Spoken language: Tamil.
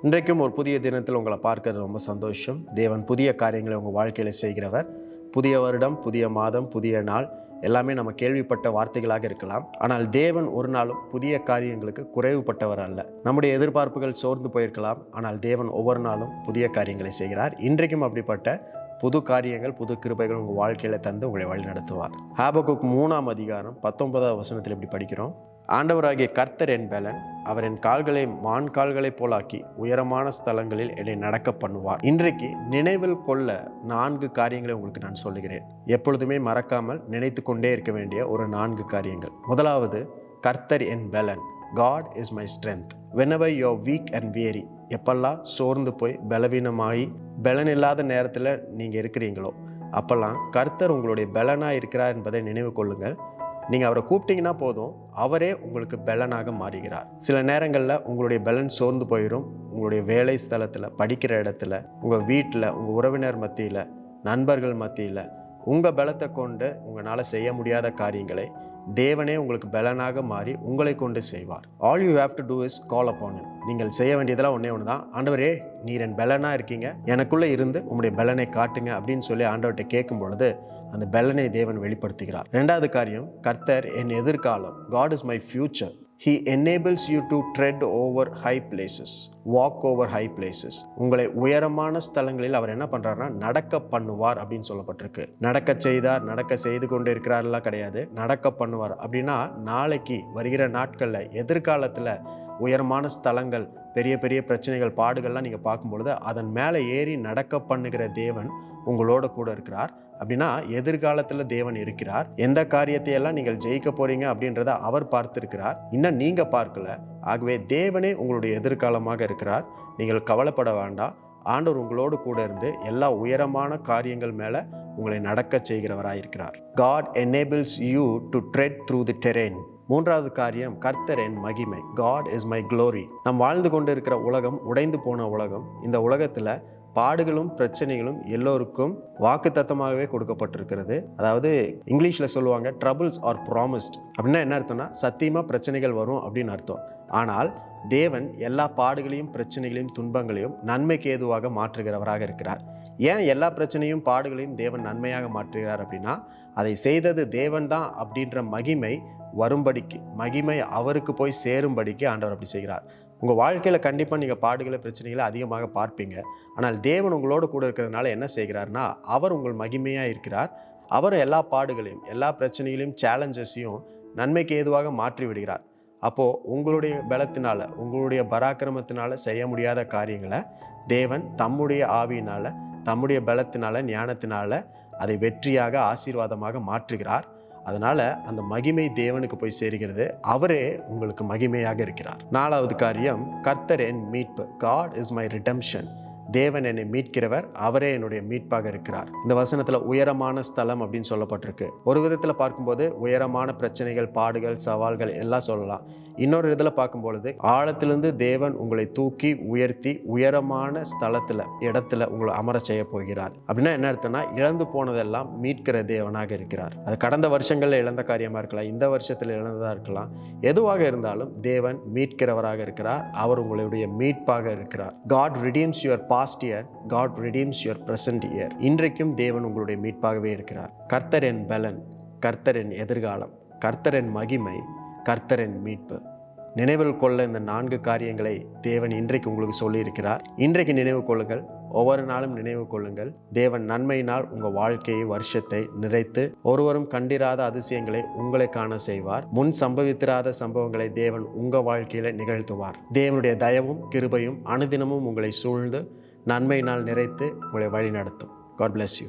இன்றைக்கும் ஒரு புதிய தினத்தில் உங்களை பார்க்கறது ரொம்ப சந்தோஷம். தேவன் புதிய காரியங்களை உங்கள் வாழ்க்கையில் செய்கிறவர். புதிய வருடம், புதிய மாதம், புதிய நாள் எல்லாமே நம்ம கேள்விப்பட்ட வார்த்தைகளாக இருக்கலாம். ஆனால் தேவன் ஒரு நாளும் புதிய காரியங்களுக்கு குறைவுபட்டவர் அல்ல. நம்முடைய எதிர்பார்ப்புகள் சோர்ந்து போயிருக்கலாம். ஆனால் தேவன் ஒவ்வொரு நாளும் புதிய காரியங்களை செய்கிறார். இன்றைக்கும் அப்படிப்பட்ட புது காரியங்கள், புது கிருபைகள் உங்கள் வாழ்க்கையில் தந்து உங்களை வழி நடத்துவார். ஹாபக்குக் 3ஆம் அதிகாரம் 19ஆம் வசனத்தில் இப்படி படிக்கிறோம். ஆண்டவராகிய கர்த்தர் என் பலன், அவர் என் கால்களை மான் கால்களைப் போலாக்கி உயரமான ஸ்தலங்களில் என்னை நடக்க பண்ணுவார். இன்றைக்கு நினைவில் கொள்ள 4 காரியங்களை உங்களுக்கு நான் சொல்லுகிறேன். எப்பொழுதுமே மறக்காமல் நினைத்து கொண்டே இருக்க வேண்டிய ஒரு 4 காரியங்கள். முதலாவது, கர்த்தர் என் பலன். God is my strength. Whenever you are weak and weary, எப்பெல்லாம் சோர்ந்து போய் பலவீனமாகி பலன் இல்லாத நேரத்தில் நீங்கள் இருக்கிறீங்களோ அப்பெல்லாம் கர்த்தர் உங்களுடைய பலனாக இருக்கிறார் என்பதை நினைவு கொள்ளுங்கள். நீங்கள் அவரை கூப்பிட்டீங்கன்னா போதும், அவரே உங்களுக்கு பலனாக மாறுகிறார். சில நேரங்களில் உங்களுடைய பலன் சோர்ந்து போயிடும். உங்களுடைய வேலை ஸ்தலத்தில், படிக்கிற இடத்துல, உங்கள் வீட்டில், உங்கள் உறவினர் மத்தியில், நண்பர்கள் மத்தியில் உங்கள் பலத்தை கொண்டு உங்களால் செய்ய முடியாத காரியங்களை தேவனே உங்களுக்கு பலனாக மாறி உங்களை கொண்டு செய்வார். All you have to do is call upon him. நீங்கள் செய்ய வேண்டியதெல்லாம் ஒன்றே ஒன்று தான். ஆண்டவரே, நீர் என் பலனாக இருக்கீங்க, எனக்குள்ளே இருந்து உங்களுடைய பலனை காட்டுங்க அப்படின்னு சொல்லி ஆண்டவர்கிட்ட கேட்கும் பொழுது அந்த பலனை தேவன் வெளிப்படுத்துகிறார். 2வது காரியம், கர்த்தர் என் எதிர்காலம். God is my future. He enables you to tread over high places, walk over high places. உங்களை உயரமான ஸ்தலங்களில் அவர் என்ன பண்றாருன்னா நடக்க பண்ணுவார் அப்படின்னு சொல்லப்பட்டிருக்கு. நடக்க செய்தார், நடக்க செய்து கொண்டு இருக்கிறாரெல்லாம் கிடையாது, நடக்க பண்ணுவார். அப்படின்னா நாளைக்கு வருகிற நாட்களில், எதிர்காலத்தில் உயரமான ஸ்தலங்கள், பெரிய பெரிய பிரச்சனைகள், பாடுகள்லாம் நீங்கள் பார்க்கும்பொழுது அதன் மேலே ஏறி நடக்க பண்ணுகிற தேவன் உங்களோட கூட இருக்கிறார். அப்படின்னா எதிர்காலத்தில் தேவன் இருக்கிறார். எந்த காரியத்தையெல்லாம் நீங்கள் ஜெயிக்க போறீங்க அப்படின்றத அவர் பார்த்திருக்கிறார், இன்னும் நீங்க பார்க்கல. ஆகவே தேவனே உங்களுடைய எதிர்காலமாக இருக்கிறார். நீங்கள் கவலைப்பட வேண்டாம். ஆண்டவர் உங்களோடு கூட இருந்து எல்லா உயரமான காரியங்கள் மேல உங்களை நடக்க செய்கிறவராக இருக்கிறார். God enables you to tread through the terrain. 3வது காரியம், கர்த்தர் என் மகிமை. God is my glory. நாம் வாழ்ந்து கொண்டு இருக்கிற உலகம் உடைந்து போன உலகம். இந்த உலகத்துல பாடுகளும் பிரச்சனைகளும் எல்லோருக்கும் வாக்குத்தத்தமாகவே கொடுக்கப்பட்டிருக்கிறது. அதாவது இங்கிலீஷில் சொல்லுவாங்க ட்ரபிள்ஸ் ஆர் ப்ராமிஸ்ட். அப்படின்னா என்ன அர்த்தம்னா சத்தியமாக பிரச்சனைகள் வரும் அப்படின்னு அர்த்தம். ஆனால் தேவன் எல்லா பாடுகளையும், பிரச்சனைகளையும், துன்பங்களையும் நன்மைக்கு ஏதுவாக மாற்றுகிறவராக இருக்கிறார். ஏன் எல்லா பிரச்சனையும் பாடுகளையும் தேவன் நன்மையாக மாற்றுகிறார் அப்படின்னா அதை செய்தது தேவன் தான் அப்படின்ற மகிமை வரும்படிக்கு, மகிமை அவருக்கு போய் சேரும்படிக்கு ஆண்டவர் அப்படி செய்கிறார். உங்கள் வாழ்க்கையில் கண்டிப்பாக நீங்கள் பாடுகளை, பிரச்சனைகளை அதிகமாக பார்ப்பீங்க. ஆனால் தேவன் உங்களோடு கூட இருக்கிறதுனால என்ன செய்கிறார்னா அவர் உங்கள் மகிமையாக இருக்கிறார். அவர் எல்லா பாடுகளையும், எல்லா பிரச்சனைகளையும், சேலஞ்சஸையும் நன்மைக்கு ஏதுவாக மாற்றி விடுகிறார். அப்போது உங்களுடைய பலத்தினால, உங்களுடைய பராக்கிரமத்தினால செய்ய முடியாத காரியங்களை தேவன் தம்முடைய ஆவியினால், தம்முடைய பலத்தினால, ஞானத்தினால அதை வெற்றியாக, ஆசீர்வாதமாக மாற்றுகிறார். அதனால அந்த மகிமை தேவனுக்கு போய் சேருகிறது. அவரே உங்களுக்கு மகிமையாக இருக்கிறார். 4வது காரியம், கர்த்தர் என் மீட்பு. God is my redemption. தேவன் என்னை மீட்கிறவர், அவரே என்னுடைய மீட்பாக இருக்கிறார். இந்த வசனத்துல உயரமான ஸ்தலம் அப்படின்னு சொல்லப்பட்டிருக்கு. ஒரு விதத்துல பார்க்கும்போது உயரமான பிரச்சனைகள், பாடுகள், சவால்கள் எல்லாம் சொல்லலாம். இன்னொரு இதில் பார்க்கும்பொழுது ஆழத்திலிருந்து தேவன் உங்களை தூக்கி உயர்த்தி உயரமான ஸ்தலத்துல, இடத்துல உங்களை அமர செய்ய போகிறார். அப்படின்னா என்ன அர்த்தம்னா இழந்து போனதெல்லாம் மீட்கிற தேவனாக இருக்கிறார். அது கடந்த வருஷங்கள்ல இழந்த காரியமா இருக்கலாம், இந்த வருஷத்துல இழந்ததா இருக்கலாம். எதுவாக இருந்தாலும் தேவன் மீட்கிறவராக இருக்கிறார். அவர் உங்களுடைய மீட்பாக இருக்கிறார். God redeems your past year. God redeems your present year. இன்றைக்கும் தேவன் உங்களுடைய மீட்பாகவே இருக்கிறார். கர்த்தர் என் பலன், கர்த்தர் என் எதிர்காலம், கர்த்தர் என் மகிமை, கர்த்தர் என் மீட்பு. நினைவில் கொள்ள இந்த 4 காரியங்களை தேவன் இன்றைக்கு உங்களுக்கு சொல்லி இருக்கிறார். இன்றைக்கு நினைவு கொள்ளுங்கள், ஒவ்வொரு நாளும் நினைவு கொள்ளுங்கள். தேவன் நன்மையினால் உங்கள் வாழ்க்கையை, வருஷத்தை நிறைத்து ஒருவரும் கண்டிராத அதிசயங்களை உங்களை காண செய்வார். முன் சம்பவித்திராத சம்பவங்களை தேவன் உங்கள் வாழ்க்கையில நிகழ்த்துவார். தேவனுடைய தயவும் கிருபையும் அனுதினமும் உங்களை சூழ்ந்து நன்மையினால் நிறைத்து உங்களை வழி நடத்தும். God bless you.